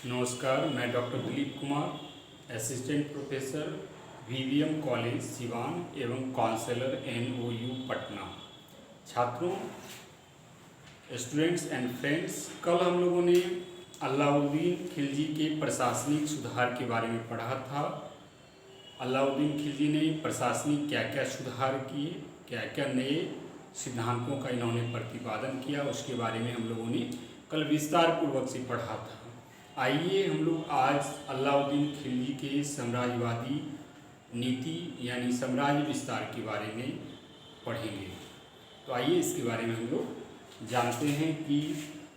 नमस्कार, मैं doctor Dilip Kumar, assistant professor VVM college Siwan एवं काउंसलर एनओयू पटना। छात्रों, स्टूडेंट्स एंड फ्रेंड्स, कल हम लोगों ने अलाउद्दीन खिलजी के प्रशासनिक सुधार के बारे में पढ़ा था। अलाउद्दीन खिलजी ने प्रशासनिक क्या क्या सुधार किए, क्या क्या नए सिद्धांतों का इन्होंने प्रतिपादन किया, उसके बारे में हम लोगों ने कल विस्तार पूर्वक से पढ़ा था। आइए हम लोग आज अलाउद्दीन खिलजी के साम्राज्यवादी नीति यानी साम्राज्य विस्तार के बारे में पढ़ेंगे। तो आइए इसके बारे में हम लोग जानते हैं कि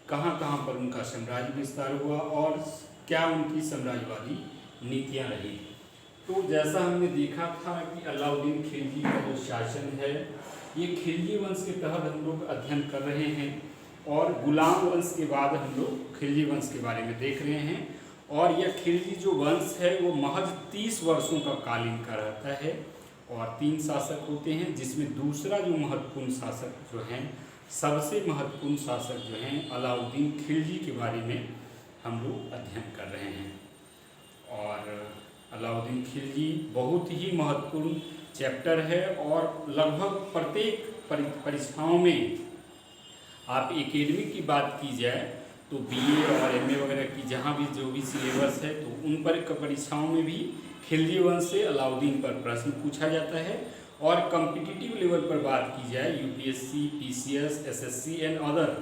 कहाँ कहाँ पर उनका साम्राज्य विस्तार हुआ और क्या उनकी साम्राज्यवादी नीतियाँ रही। तो जैसा हमने देखा था कि अलाउद्दीन खिलजी का जो शासन है, ये खिलजी वंश के तहत हम लोग अध्ययन कर रहे हैं और गुलाम वंश के बाद हम लोग खिलजी वंश के बारे में देख रहे हैं। और यह खिलजी जो वंश है वो महज 30 वर्षों का कालीन का रहता है और 3 शासक होते हैं, जिसमें दूसरा जो महत्वपूर्ण शासक जो हैं, सबसे महत्वपूर्ण शासक जो हैं अलाउद्दीन खिलजी के बारे में हम लोग अध्ययन कर रहे हैं। और अलाउद्दीन खिलजी बहुत ही महत्वपूर्ण चैप्टर है और लगभग प्रत्येक परीक्षाओं में आप एकेडमी की बात की जाए तो बीए और एमए वगैरह की जहाँ भी जो भी सिलेबस है तो उन पर परीक्षाओं में भी खिलजी वंश से अलाउद्दीन पर प्रश्न पूछा जाता है। और कॉम्पिटिटिव लेवल पर बात की जाए UPSC, PCS, SSC and other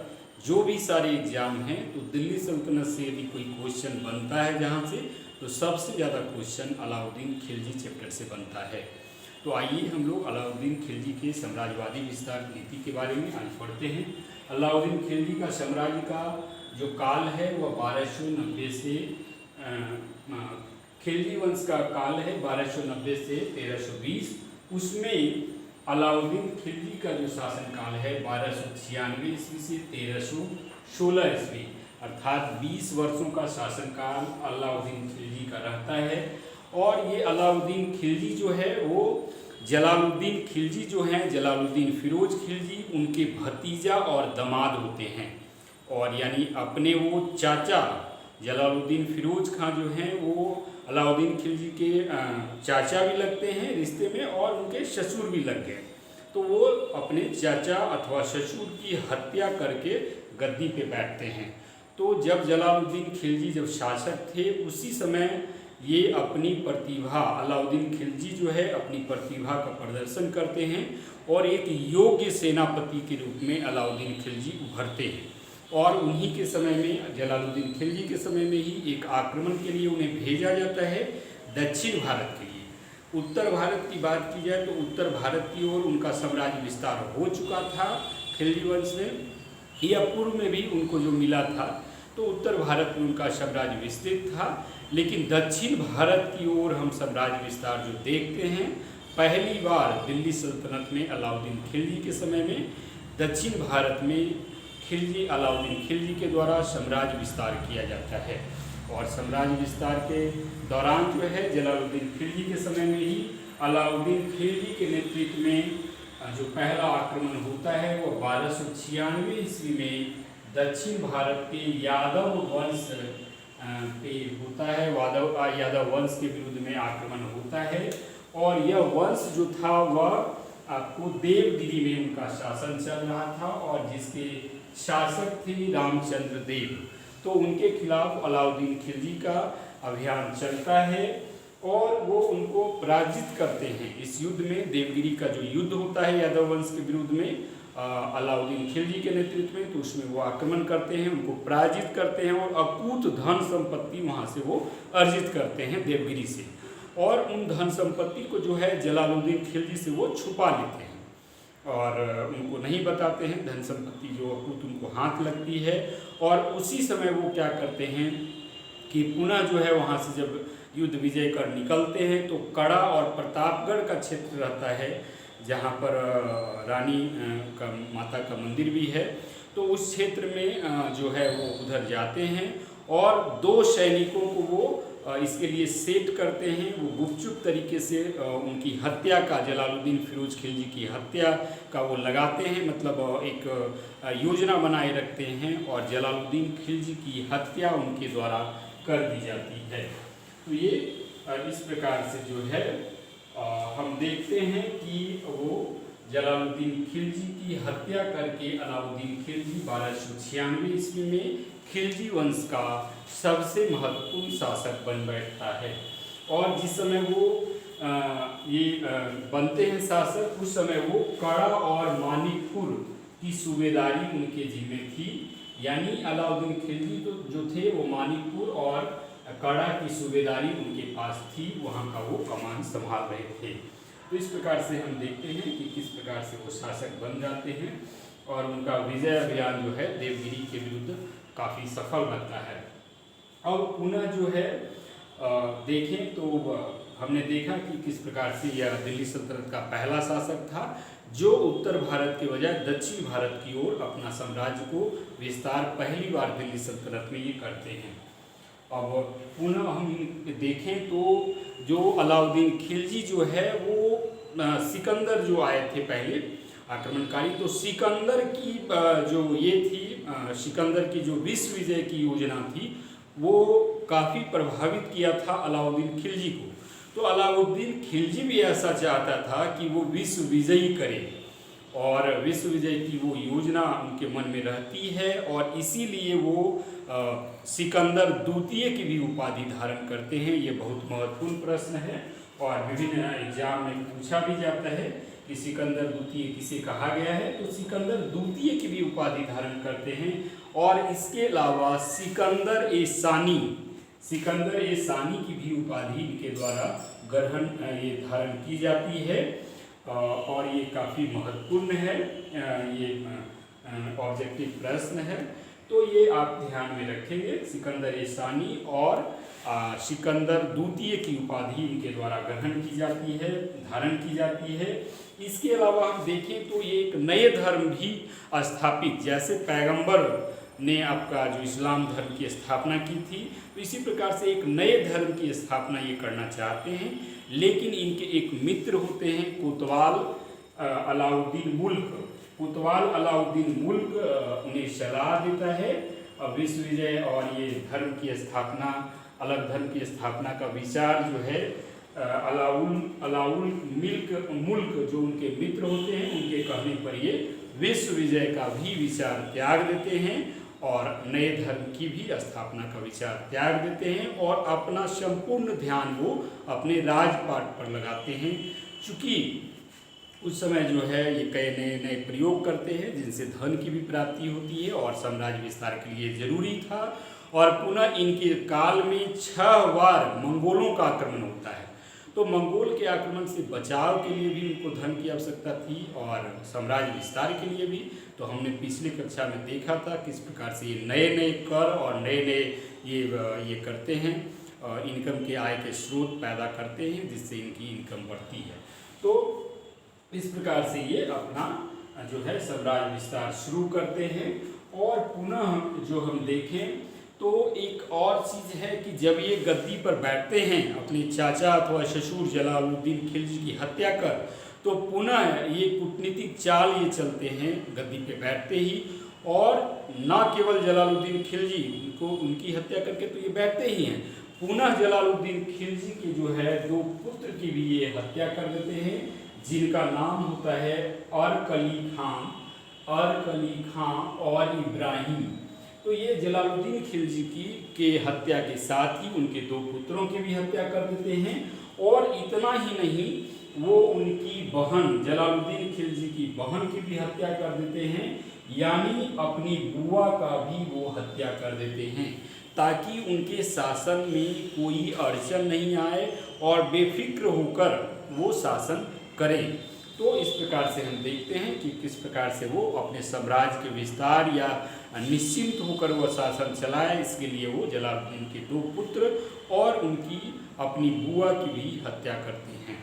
जो भी सारे एग्जाम हैं, तो दिल्ली सल्तनत से यदि कोई क्वेश्चन बनता है जहाँ से, तो सबसे ज़्यादा क्वेश्चन अलाउद्दीन खिलजी चैप्टर से बनता है। तो आइए हम लोग अलाउद्दीन खिलजी के साम्राज्यवादी विस्तार नीति के बारे में आज पढ़ते हैं। अलाउद्दीन खिलजी का साम्राज्य का जो काल है वह 1290 से खिलजी वंश का काल है 1290 से 1320। उसमें अलाउद्दीन खिलजी का जो शासन काल है 1296 ईस्वी से 1316 ईस्वी, अर्थात 20 वर्षों का शासनकाल अलाउद्दीन खिलजी का रहता है। और ये अलाउद्दीन खिलजी जो है वो जलालुद्दीन खिलजी जो हैं, जलालुद्दीन फिरोज खिलजी, उनके भतीजा और दामाद होते हैं। और यानी अपने वो चाचा जलालुद्दीन फिरोज खां जो हैं वो अलाउद्दीन खिलजी के चाचा भी लगते हैं रिश्ते में और उनके ससुर भी लग गए। तो वो अपने चाचा अथवा ससुर की हत्या करके गद्दी पे बैठते हैं। तो जब जलालुद्दीन खिलजी जब शासक थे उसी समय ये अपनी प्रतिभा, अलाउद्दीन खिलजी जो है अपनी प्रतिभा का प्रदर्शन करते हैं और एक योग्य सेनापति के रूप में अलाउद्दीन खिलजी उभरते हैं। और उन्हीं के समय में, जलालुद्दीन खिलजी के समय में ही एक आक्रमण के लिए उन्हें भेजा जाता है दक्षिण भारत के लिए। उत्तर भारत की बात की जाए तो उत्तर भारत की ओर उनका साम्राज्य विस्तार हो चुका था खिलजी वंश में, या पूर्व में भी उनको जो मिला था, तो उत्तर भारत में उनका साम्राज्य विस्तृत था। लेकिन दक्षिण भारत की ओर हम साम्राज्य विस्तार जो देखते हैं, पहली बार दिल्ली सल्तनत में अलाउद्दीन खिलजी के समय में दक्षिण भारत में अलाउद्दीन खिलजी के द्वारा साम्राज्य विस्तार किया जाता है। और साम्राज्य विस्तार के दौरान जो है जलालुद्दीन खिलजी के समय में ही अलाउद्दीन खिलजी के नेतृत्व में जो पहला आक्रमण होता है वो 1296 ईस्वी में दक्षिण भारत के यादव वंश पे होता है। यादव वंश के विरुद्ध में आक्रमण होता है और यह वंश जो था वह आपको देवगिरी में उनका शासन चल रहा था और जिसके शासक थे रामचंद्र देव। तो उनके खिलाफ अलाउद्दीन खिलजी का अभियान चलता है और वो उनको पराजित करते हैं। इस युद्ध में, देवगिरी का जो युद्ध होता है यादव वंश के विरुद्ध में अलाउद्दीन खिलजी के नेतृत्व में, तो उसमें वो आक्रमण करते हैं, उनको पराजित करते हैं और अकूत धन संपत्ति वहाँ से वो अर्जित करते हैं देवगिरी से। और उन धन संपत्ति को जो है जलालुद्दीन खिलजी से वो छुपा लेते हैं और उनको नहीं बताते हैं, धन संपत्ति जो अकूत उनको हाथ लगती है। और उसी समय वो क्या करते हैं कि पुनः जो है वहाँ से जब युद्ध विजय कर निकलते हैं तो कड़ा और प्रतापगढ़ का क्षेत्र रहता है जहाँ पर रानी का माता का मंदिर भी है। तो उस क्षेत्र में जो है वो उधर जाते हैं और 2 सैनिकों को वो इसके लिए सेट करते हैं। वो गुपचुप तरीके से उनकी हत्या का, जलालुद्दीन फिरोज खिलजी की हत्या का वो लगाते हैं, मतलब एक योजना बनाए रखते हैं और जलालुद्दीन खिलजी की हत्या उनके द्वारा कर दी जाती है। तो ये इस प्रकार से जो है हम देखते हैं कि वो जलालुद्दीन खिलजी की हत्या करके अलाउद्दीन खिलजी 1296 ईस्वी में खिलजी वंश का सबसे महत्वपूर्ण शासक बन बैठता है। और जिस समय वो बनते हैं शासक, उस समय वो कड़ा और मानिकपुर की सूबेदारी उनके जिम्मे थी। यानी अलाउद्दीन खिलजी तो जो थे वो मानिकपुर और कड़ा की सूबेदारी उनके पास थी, वहाँ का वो कमान संभाल रहे थे। तो इस प्रकार से हम देखते हैं कि किस प्रकार से वो शासक बन जाते हैं और उनका विजय अभियान जो है देवगिरी के विरुद्ध काफ़ी सफल रहता है। अब पुनः जो है देखें तो हमने देखा कि किस प्रकार से यह दिल्ली सल्तनत का पहला शासक था जो उत्तर भारत के बजाय दक्षिण भारत की ओर अपना साम्राज्य को विस्तार पहली बार दिल्ली सल्तनत में ये करते हैं। अब पुनः हम देखें तो जो अलाउद्दीन खिलजी जो है वो सिकंदर जो आए थे पहले आक्रमणकारी, तो सिकंदर की जो ये थी सिकंदर की जो विश्व विजय की योजना थी वो काफ़ी प्रभावित किया था अलाउद्दीन खिलजी को। तो अलाउद्दीन खिलजी भी ऐसा चाहता था कि वो विश्व विजयी करे और विश्व विजय की वो योजना उनके मन में रहती है और इसीलिए वो सिकंदर द्वितीय की भी उपाधि धारण करते हैं। ये बहुत महत्वपूर्ण प्रश्न है और विभिन्न एग्जाम में पूछा भी जाता है कि सिकंदर द्वितीय किसे कहा गया है। तो सिकंदर द्वितीय की भी उपाधि धारण करते हैं और इसके अलावा सिकंदर ए सानी की भी उपाधि इनके द्वारा ग्रहण ये धारण की जाती है और ये काफ़ी महत्वपूर्ण है। ये ऑब्जेक्टिव प्रश्न है, तो ये आप ध्यान में रखेंगे। सिकंदर ए सानी और सिकंदर द्वितीय की उपाधि इनके द्वारा ग्रहण की जाती है, धारण की जाती है। इसके अलावा हम देखें तो ये एक नए धर्म भी स्थापित, जैसे पैगंबर ने आपका जो इस्लाम धर्म की स्थापना की थी, तो इसी प्रकार से एक नए धर्म की स्थापना ये करना चाहते हैं। लेकिन इनके एक मित्र होते हैं कोतवाल अलाउद्दीन मुल्क उन्हें सलाह देता है विश्व विजय और ये धर्म की स्थापना, अलग धर्म की स्थापना का विचार जो है अलाउल मुल्क जो उनके मित्र होते हैं उनके कहने पर ये विश्व विजय का भी विचार त्याग देते हैं और नए धर्म की भी स्थापना का विचार त्याग देते हैं और अपना संपूर्ण ध्यान वो अपने राजपाट पर लगाते हैं। चूँकि उस समय जो है ये कई नए प्रयोग करते हैं जिनसे धन की भी प्राप्ति होती है और साम्राज्य विस्तार के लिए जरूरी था। और पुनः इनके काल में 6 बार मंगोलों का आक्रमण होता है, तो मंगोल के आक्रमण से बचाव के लिए भी उनको धन की आवश्यकता थी और साम्राज्य विस्तार के लिए भी। तो हमने पिछली कक्षा में देखा था किस प्रकार से ये नए कर और नए ये करते हैं, इनकम के आय के स्रोत पैदा करते हैं जिससे इनकी इनकम बढ़ती है। तो इस प्रकार से ये अपना जो है साम्राज्य विस्तार शुरू करते हैं। और पुनः जो हम देखें तो एक और चीज़ है कि जब ये गद्दी पर बैठते हैं अपने चाचा अथवा ससुर जलालुद्दीन खिलजी की हत्या कर, तो पुनः ये कूटनीतिक चाल ये चलते हैं गद्दी पे बैठते ही। और न केवल जलालुद्दीन खिलजी उनको उनकी हत्या करके तो ये बैठते ही हैं, पुनः जलालुद्दीन खिलजी के जो है 2 पुत्र की भी ये हत्या कर देते हैं जिनका नाम होता है अरकली खां और इब्राहिम। तो ये जलालुद्दीन खिलजी के हत्या के साथ ही उनके 2 पुत्रों की भी हत्या कर देते हैं। और इतना ही नहीं, वो उनकी बहन जलालुद्दीन खिलजी की बहन की भी हत्या कर देते हैं, यानी अपनी बुआ का भी वो हत्या कर देते हैं ताकि उनके शासन में कोई अड़चन नहीं आए और बेफिक्र होकर वो शासन करें। तो इस प्रकार से हम देखते हैं कि किस प्रकार से वो अपने साम्राज्य के विस्तार या निश्चिंत होकर वह शासन चलाए। इसके लिए वो जलालुद्दीन के 2 पुत्र और उनकी अपनी बुआ की भी हत्या करते हैं।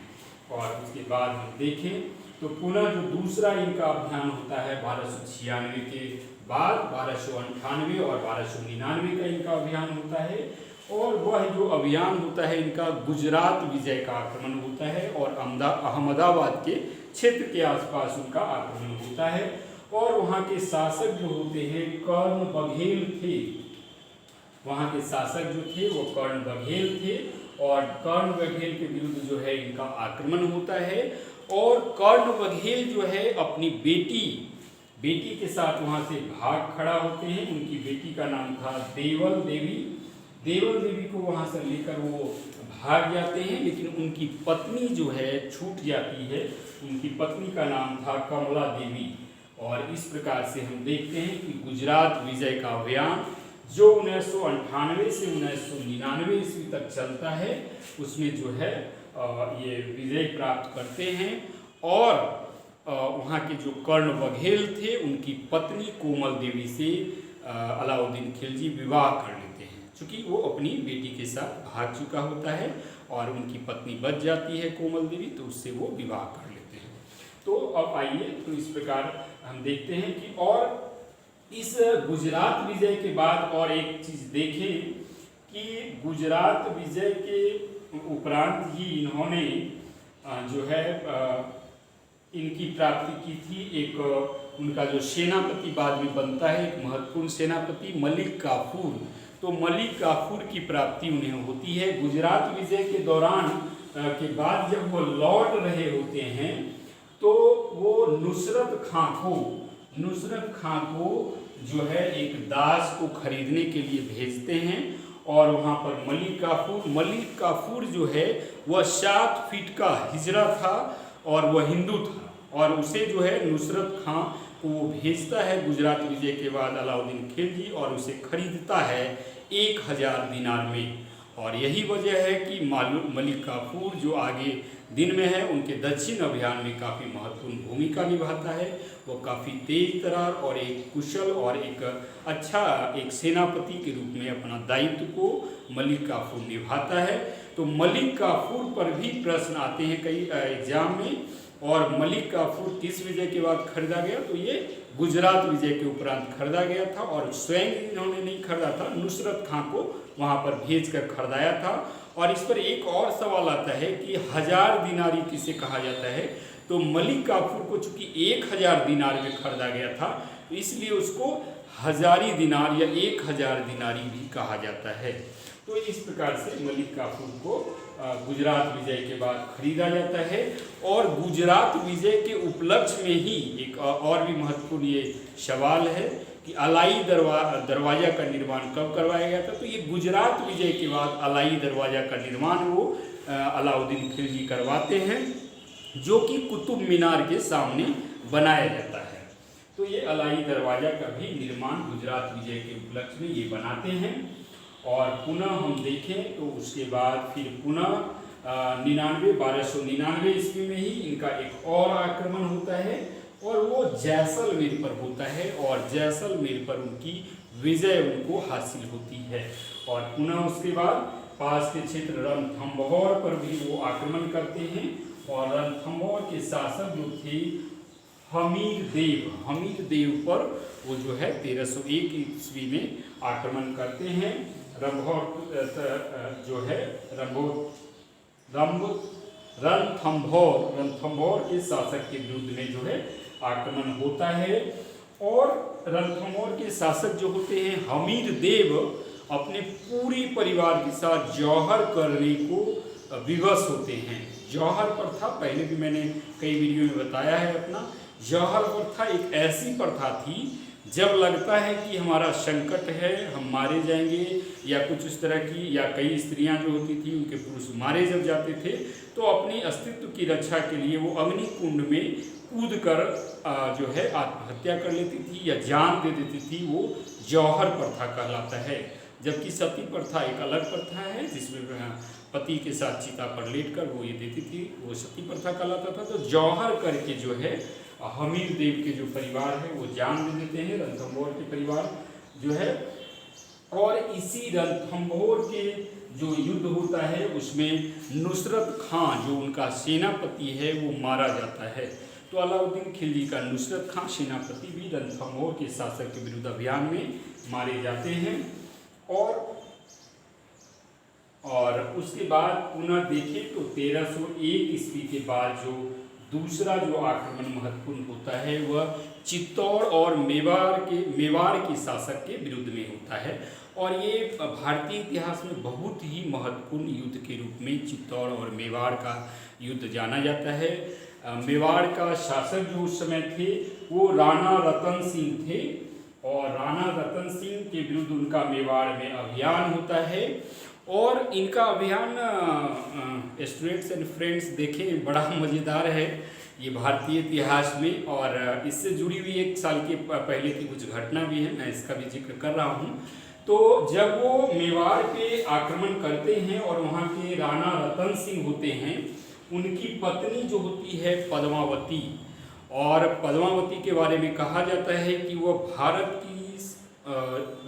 और उसके बाद हम देखें तो पुनः जो दूसरा इनका अभियान होता है 1296 के बाद 1298 और 1299 का इनका अभियान होता है। और वह जो अभियान होता है इनका गुजरात विजय का आक्रमण होता है और अहमदाबाद के क्षेत्र के आसपास उनका आक्रमण होता है। और वहाँ के शासक जो होते हैं कर्ण बघेल थे, वहाँ के शासक जो थे वो कर्ण बघेल थे, और कर्ण बघेल के विरुद्ध जो है इनका आक्रमण होता है। और कर्ण बघेल जो है अपनी बेटी के साथ वहाँ से भाग खड़ा होते हैं। उनकी बेटी का नाम था देवल देवी को वहाँ से लेकर वो भाग जाते हैं, लेकिन उनकी पत्नी जो है छूट जाती है। उनकी पत्नी का नाम था कमला देवी। और इस प्रकार से हम देखते हैं कि गुजरात विजय का अभियान जो 1998 से 1999 ईस्वी तक चलता है, उसमें जो है ये विजय प्राप्त करते हैं। और वहाँ के जो कर्ण बघेल थे उनकी पत्नी कोमल देवी से अलाउद्दीन खिलजी विवाह कर लेते हैं, चूँकि वो अपनी बेटी के साथ भाग चुका होता है और उनकी पत्नी बच जाती है कोमल देवी, तो उससे वो विवाह कर लेते हैं। तो अब आइए, तो इस प्रकार हम देखते हैं कि और इस गुजरात विजय के बाद और एक चीज़ देखें कि गुजरात विजय के उपरांत ही इन्होंने जो है इनकी प्राप्ति की थी। एक उनका जो सेनापति बाद में बनता है, एक महत्वपूर्ण सेनापति मलिक काफूर, तो मलिक काफूर की प्राप्ति उन्हें होती है। गुजरात विजय के दौरान के बाद जब वो लौट रहे होते हैं तो वो नुसरत खां को जो है एक दास को खरीदने के लिए भेजते हैं। और वहाँ पर मलिक काफूर जो है वह 7 फीट का हिजड़ा था और वह हिंदू था, और उसे जो है नुसरत खां को वो भेजता है गुजरात विजय के बाद अलाउद्दीन खिलजी, और उसे खरीदता है 1000 दिनार में। और यही वजह है कि मलिक काफूर जो आगे दिन में है उनके दक्षिण अभियान में काफ़ी महत्वपूर्ण भूमिका निभाता है। वो काफ़ी तेज तरार और एक कुशल और एक अच्छा एक सेनापति के रूप में अपना दायित्व को मलिक काफूर निभाता है। तो मलिक काफूर पर भी प्रश्न आते हैं कई एग्जाम में। और मलिक काफूर किस विजय के बाद खरीदा गया, तो ये गुजरात विजय के उपरांत खरीदा गया था, और स्वयं इन्होंने नहीं खरीदा था, नुसरत खां को वहाँ पर भेज कर खरीदाया था। और इस पर एक और सवाल आता है कि 1000 दिनारी किसे कहा जाता है, तो मलिक काफूर को चूंकि 1000 दिनार में खरीदा गया था, इसलिए उसको हजारी दिनार या 1000 दिनारी भी कहा जाता है। तो इस प्रकार से मलिक काफूर को गुजरात विजय के बाद खरीदा जाता है। और गुजरात विजय के उपलक्ष्य में ही एक और भी महत्वपूर्ण ये सवाल है कि अलाई दरवाज़ा का निर्माण कब करवाया गया था, तो ये गुजरात विजय के बाद अलाई दरवाज़ा का निर्माण वो अलाउद्दीन खिलजी करवाते हैं, जो कि कुतुब मीनार के सामने बनाया जाता है। तो ये अलाई दरवाज़ा का भी निर्माण गुजरात विजय के उपलक्ष्य में ये बनाते हैं। और पुनः हम देखें तो उसके बाद फिर पुनः 1299 ईस्वी में ही इनका एक और आक्रमण होता है, और वो जैसलमेर पर होता है, और जैसलमेर पर उनकी विजय उनको हासिल होती है। और पुनः उसके बाद पास के क्षेत्र रणथंभौर पर भी वो आक्रमण करते हैं। और रणथंभौर के शासक जो थे हमीर देव पर वो जो है 1301 ईस्वी में आक्रमण करते हैं। रणथंभौर के शासक के विरुद्ध में जो है आक्रमण होता है। और रणथंभौर के शासक जो होते हैं हमीर देव अपने पूरी परिवार के साथ जौहर करने को विवश होते हैं। जौहर प्रथा पहले भी मैंने कई वीडियो में बताया है अपना। जौहर प्रथा एक ऐसी प्रथा थी जब लगता है कि हमारा संकट है, हम मारे जाएंगे या कुछ इस तरह की, या कई स्त्रियां जो होती थी उनके पुरुष मारे जब जाते थे तो अपनी अस्तित्व की रक्षा के लिए वो अग्नि कुंड में कूद कर जो है आत्महत्या कर लेती थी या जान दे देती थी। वो जौहर प्रथा कहलाता है। जबकि सती प्रथा एक अलग प्रथा है जिसमें पति के साथ चिता पर लेटकर वो ये देती थी, वो सती प्रथा कहलाता था। तो जौहर करके जो है हमीर देव के जो परिवार है वो जान दे देते हैं, रणथंभौर के परिवार जो है। और इसी रणथंभौर के जो युद्ध होता है उसमें नुसरत खां जो उनका सेनापति है वो मारा जाता है। तो अलाउद्दीन खिलजी का नुसरत खां सेनापति भी रणथंभौर के शासक के विरुद्ध अभियान में मारे जाते हैं। और उसके बाद पुनः देखें तो 1301 ईस्वी के बाद जो दूसरा जो आक्रमण महत्वपूर्ण होता है वह चित्तौड़ और मेवाड़ के शासक के विरुद्ध में होता है। और ये भारतीय इतिहास में बहुत ही महत्वपूर्ण युद्ध के रूप में चित्तौड़ और मेवाड़ का युद्ध जाना जाता है। मेवाड़ का शासक जो उस समय थे वो राणा रतन सिंह थे और राणा रतन सिंह के विरुद्ध उनका मेवाड़ में अभियान होता है और इनका अभियान स्टूडेंट्स एंड फ्रेंड्स देखें बड़ा मज़ेदार है ये भारतीय इतिहास में। और इससे जुड़ी हुई 1 साल के पहले की कुछ घटना भी है, मैं इसका भी जिक्र कर रहा हूँ। तो जब वो मेवाड़ पे आक्रमण करते हैं और वहाँ के राणा रतन सिंह होते हैं, उनकी पत्नी जो होती है पद्मावती, और पद्मावती के बारे में कहा जाता है कि वो भारत की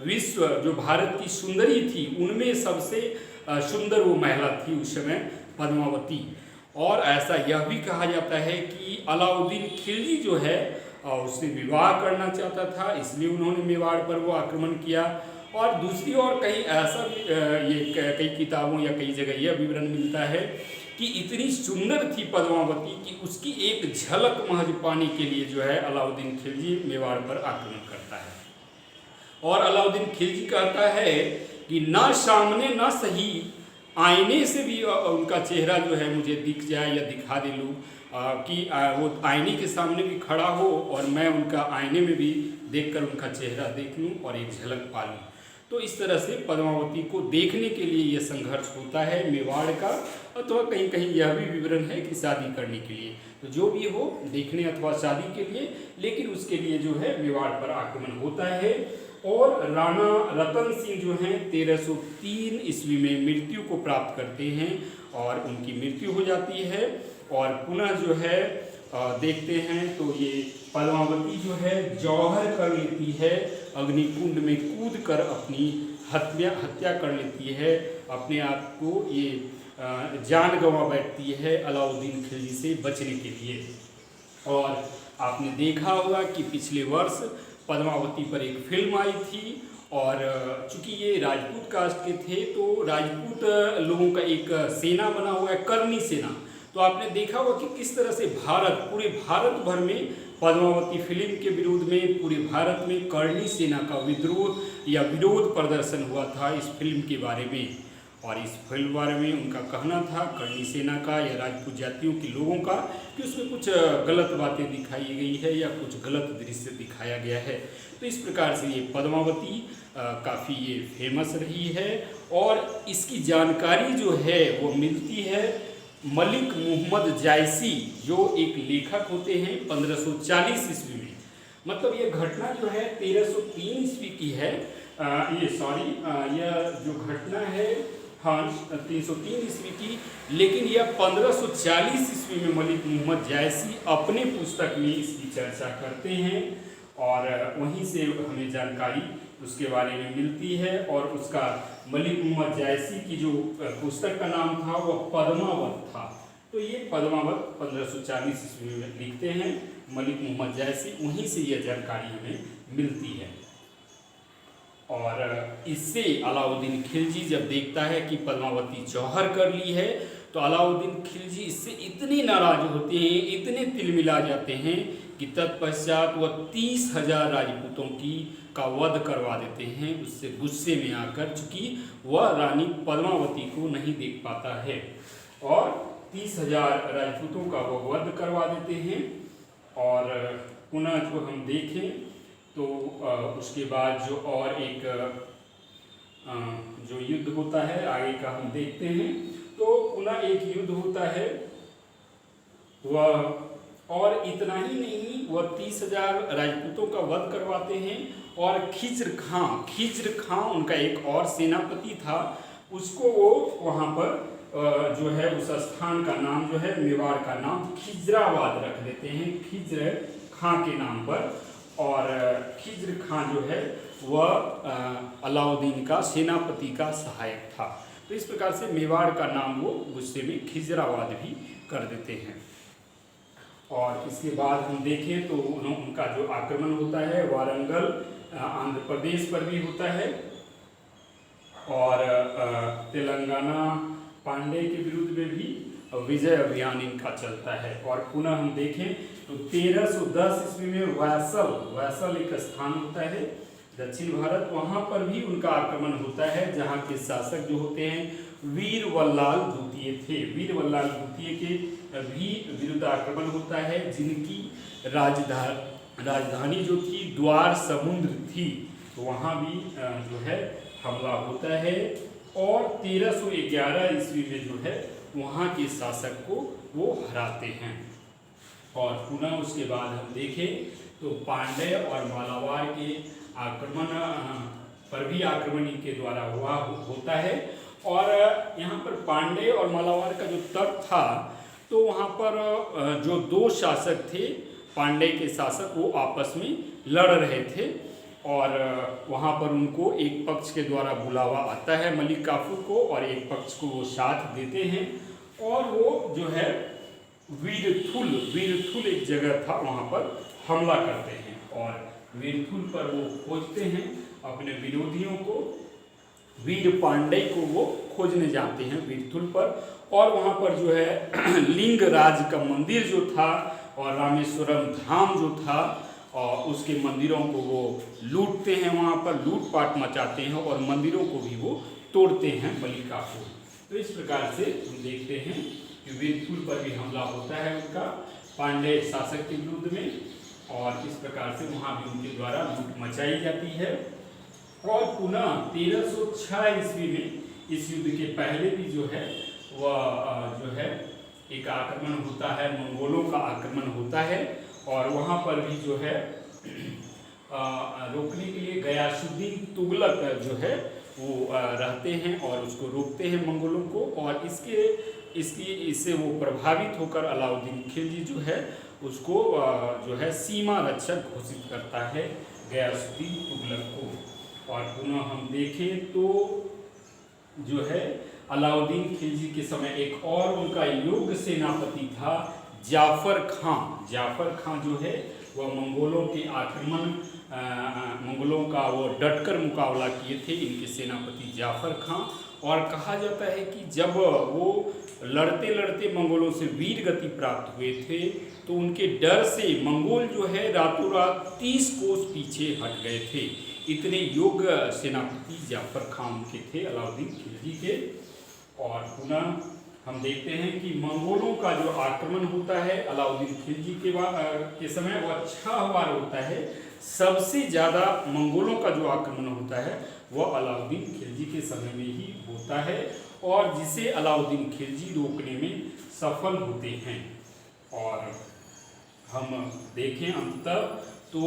विश्व जो भारत की सुंदरी थी उनमें सबसे सुंदर वो महिला थी उस समय पद्मावती। और ऐसा यह भी कहा जाता है कि अलाउद्दीन खिलजी जो है उससे विवाह करना चाहता था, इसलिए उन्होंने मेवाड़ पर वो आक्रमण किया। और दूसरी ओर कहीं ऐसा भी ये कई किताबों या कई जगह यह विवरण मिलता है कि इतनी सुंदर थी पद्मावती कि उसकी एक झलक महज पाने के लिए जो है अलाउद्दीन खिलजी मेवाड़ पर आक्रमण करता है। और अलाउद्दीन खिलजी कहता है कि ना सामने ना सही आईने से भी उनका चेहरा जो है मुझे दिख जाए या दिखा दे लूँ कि वो आईने के सामने भी खड़ा हो और मैं उनका आईने में भी देखकर उनका चेहरा देख लूँ और एक झलक पा लूँ। तो इस तरह से पद्मावती को देखने के लिए यह संघर्ष होता है मेवाड़ का, अथवा कहीं कहीं यह भी विवरण है कि शादी करने के लिए। तो जो भी हो, देखने अथवा शादी के लिए, लेकिन उसके लिए जो है मेवाड़ पर आक्रमण होता है। और राणा रतन सिंह जो हैं 1303 ईस्वी में मृत्यु को प्राप्त करते हैं और उनकी मृत्यु हो जाती है। और पुनः जो है देखते हैं तो ये पद्मावती जो है जौहर कर लेती है, अग्निकुंड में कूद कर अपनी हत्या कर लेती है, अपने आप को ये जान गंवा बैठती है अलाउद्दीन खिलजी से बचने के लिए। और आपने देखा होगा कि पिछले वर्ष पद्मावती पर एक फिल्म आई थी और चूंकि ये राजपूत कास्ट के थे तो राजपूत लोगों का एक सेना बना हुआ है, करनी सेना। तो आपने देखा होगा कि किस तरह से पूरे भारत भर में पद्मावती फिल्म के विरोध में पूरे भारत में करनी सेना का विद्रोह या विरोध प्रदर्शन हुआ था इस फिल्म के बारे में। और इस फिल्म बारे में उनका कहना था करनी सेना का या राजपूत जातियों के लोगों का कि उसमें कुछ गलत बातें दिखाई गई है या कुछ गलत दृश्य दिखाया गया है। तो इस प्रकार से ये पद्मावती काफ़ी ये फेमस रही है। और इसकी जानकारी जो है वो मिलती है मलिक मुहम्मद जायसी जो एक लेखक होते हैं 1540 ईस्वी में। मतलब ये घटना जो है 1303 ईस्वी की है। यह जो घटना है 303 ईस्वी की, लेकिन यह 1540 ईस्वी में मलिक मुहम्मद जायसी अपने पुस्तक में इसकी चर्चा करते हैं और वहीं से हमें जानकारी उसके बारे में मिलती है। और उसका मलिक मुहम्मद जायसी की जो पुस्तक का नाम था वह पद्मावत था। तो ये पद्मावत 1540 ईस्वी में लिखते हैं मलिक मुहम्मद जायसी, वहीं से यह जानकारी हमें मिलती है। और इससे अलाउद्दीन खिलजी जब देखता है कि पद्मावती जौहर कर ली है तो अलाउद्दीन खिलजी इससे इतने नाराज होते हैं, इतने तिलमिला जाते हैं कि तत्पश्चात वह 30,000 राजपूतों का वध करवा देते हैं उससे गुस्से में आकर, चूंकि वह रानी पद्मावती को नहीं देख पाता है। और 30,000 राजपूतों का वह वध करवा देते हैं। और पुनः जो हम देखें तो उसके बाद जो और एक जो युद्ध होता है आगे का हम देखते हैं। तो पुनः एक युद्ध होता है वह, और इतना ही नहीं, वह 30,000 राजपूतों का वध करवाते हैं। और खिज्र खां उनका एक और सेनापति था, उसको वो वहाँ पर जो है उस स्थान का नाम जो है मेवाड़ का नाम खिजराबाद रख देते हैं खिज्र खां के नाम पर। और खिज्र खां जो है वह अलाउद्दीन का सेनापति का सहायक था। तो इस प्रकार से मेवाड़ का नाम वो गुस्से में खिजराबाद भी कर देते हैं। और इसके बाद हम देखें तो उनका जो आक्रमण होता है वारंगल आंध्र प्रदेश पर भी होता है और तेलंगाना पांडे के विरुद्ध में भी विजय अभियान इनका चलता है। और पुनः हम देखें तो 1310 ईस्वी में वैसल एक स्थान होता है दक्षिण भारत, वहाँ पर भी उनका आक्रमण होता है, जहाँ के शासक जो होते हैं वीर वल्लाल द्वितीय थे। वीर वल्लाल द्वितीय के भी विरुद्ध आक्रमण होता है, जिनकी राजधानी जो थी द्वार समुद्र थी, तो वहाँ भी जो है हमला होता है। और 1311 ईस्वी में जो है वहाँ के शासक को वो हराते हैं। और पुनः उसके बाद हम देखें तो पांड्य और मालावार के आक्रमण पर भी आक्रमण इनके द्वारा होता है। और यहाँ पर पांड्य और मालावार का जो तट था, तो वहाँ पर जो दो शासक थे, पांड्य के शासक, वो आपस में लड़ रहे थे। और वहाँ पर उनको एक पक्ष के द्वारा बुलावा आता है मलिक काफूर को, और एक पक्ष को वो साथ देते हैं। और वो जो है वीरथुल एक जगह था, वहाँ पर हमला करते हैं। और वीरथुल पर वो खोजते हैं अपने विरोधियों को, वीर पांड्य को वो खोजने जाते हैं वीरथुल पर। और वहाँ पर जो है लिंगराज का मंदिर जो था और रामेश्वरम धाम जो था, और उसके मंदिरों को वो लूटते हैं, वहाँ पर लूटपाट मचाते हैं और मंदिरों को भी वो तोड़ते हैं मलिक काफूर। तो इस प्रकार से हम देखते हैं कि वीरथुल पर भी हमला होता है उनका पांड्य शासक के विरुद्ध में, और इस प्रकार से वहाँ भी उनके द्वारा लूट मचाई जाती है। और पुनः 1306 ईस्वी में इस युद्ध के पहले भी जो है वह जो है एक आक्रमण होता है, मंगोलों का आक्रमण होता है। और वहाँ पर भी जो है रोकने के लिए गयासुद्दीन तुगलक जो है वो रहते हैं और उसको रोकते हैं मंगोलों को। और इससे वो प्रभावित होकर अलाउद्दीन खिलजी जो है उसको जो है सीमा रक्षक घोषित करता है गयासुद्दीन तुगलक को। और पुनः हम देखें तो जो है अलाउद्दीन खिलजी के समय एक और उनका योग्य सेनापति था जाफर खां जो है वह मंगोलों के आक्रमण, मंगोलों का वो डटकर मुकाबला किए थे, इनके सेनापति जाफर खां। और कहा जाता है कि जब वो लड़ते लड़ते मंगोलों से वीर गति प्राप्त हुए थे, तो उनके डर से मंगोल जो है रातों रात 30 कोस पीछे हट गए थे। इतने योग्य सेनापति जाफर खां के थे अलाउद्दीन खिलजी के। और पुनः हम देखते हैं कि मंगोलों का जो आक्रमण होता है अलाउद्दीन खिलजी के समय वह 6 बार होता है। सबसे ज़्यादा मंगोलों का जो आक्रमण होता है वह अलाउद्दीन खिलजी के समय में ही होता है, और जिसे अलाउद्दीन खिलजी रोकने में सफल होते हैं। और हम देखें अंततः तो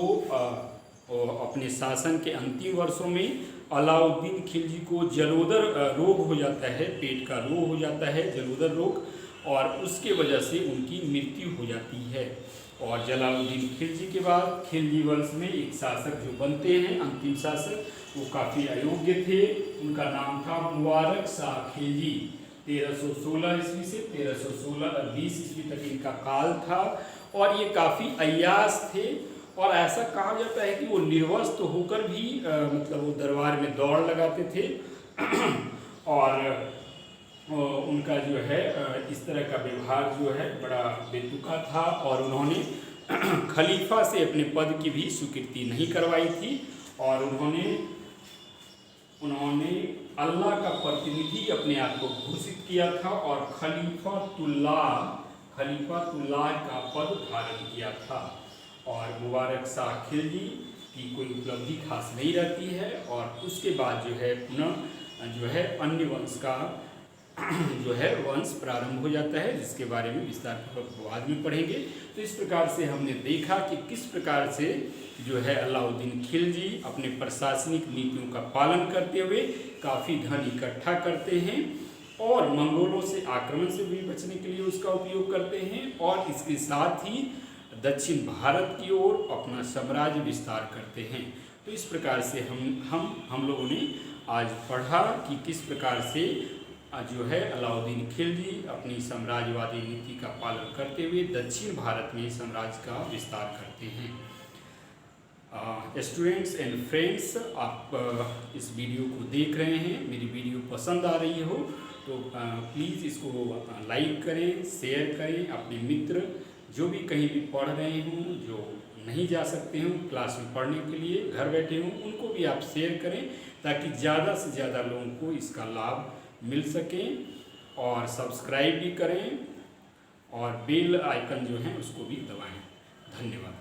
अपने शासन के अंतिम वर्षों में अलाउद्दीन खिलजी को जलोदर रोग हो जाता है, पेट का रोग हो जाता है, जलोदर रोग, और उसके वजह से उनकी मृत्यु हो जाती है। और जलालुद्दीन खिलजी के बाद खिलजी वंश में एक शासक जो बनते हैं, अंतिम शासक, वो काफ़ी अयोग्य थे। उनका नाम था मुबारक शाह खिलजी। 1316 ईस्वी से 1320 ईस्वी तक इनका काल था, और ये काफ़ी अय्याश थे। और ऐसा कहा जाता है कि वो निर्वस्त्र होकर भी मतलब वो दरबार में दौड़ लगाते थे। और उनका जो है इस तरह का व्यवहार जो है बड़ा बेतुका था, और उन्होंने खलीफा से अपने पद की भी स्वीकृति नहीं करवाई थी। और उन्होंने अल्लाह का प्रतिनिधि अपने आप को घोषित किया था, और खलीफातुल्लाह का पद धारण किया था। और मुबारक शाह खिलजी की कोई उपलब्धि खास नहीं रहती है। और उसके बाद जो है पुनः जो है अन्य वंश का जो है वंश प्रारंभ हो जाता है, जिसके बारे में विस्तारपूर्वक बाद में पढ़ेंगे। तो इस प्रकार से हमने देखा कि किस प्रकार से जो है अलाउद्दीन खिलजी अपने प्रशासनिक नीतियों का पालन करते हुए काफ़ी धन इकट्ठा करते हैं, और मंगोलों से आक्रमण से भी बचने के लिए उसका उपयोग करते हैं, और इसके साथ ही दक्षिण भारत की ओर अपना साम्राज्य विस्तार करते हैं। तो इस प्रकार से हम लोगों ने आज पढ़ा कि किस प्रकार से जो है अलाउद्दीन खिलजी अपनी साम्राज्यवादी नीति का पालन करते हुए दक्षिण भारत में साम्राज्य का विस्तार करते हैं। स्टूडेंट्स एंड फ्रेंड्स, आप इस वीडियो को देख रहे हैं, मेरी वीडियो पसंद आ रही हो तो प्लीज़ इसको लाइक करें, शेयर करें। अपने मित्र जो भी कहीं भी पढ़ रहे हों, जो नहीं जा सकते हों क्लास में पढ़ने के लिए, घर बैठे हों, उनको भी आप शेयर करें ताकि ज़्यादा से ज़्यादा लोगों को इसका लाभ मिल सके। और सब्सक्राइब भी करें और बेल आइकन जो है उसको भी दबाएं। धन्यवाद।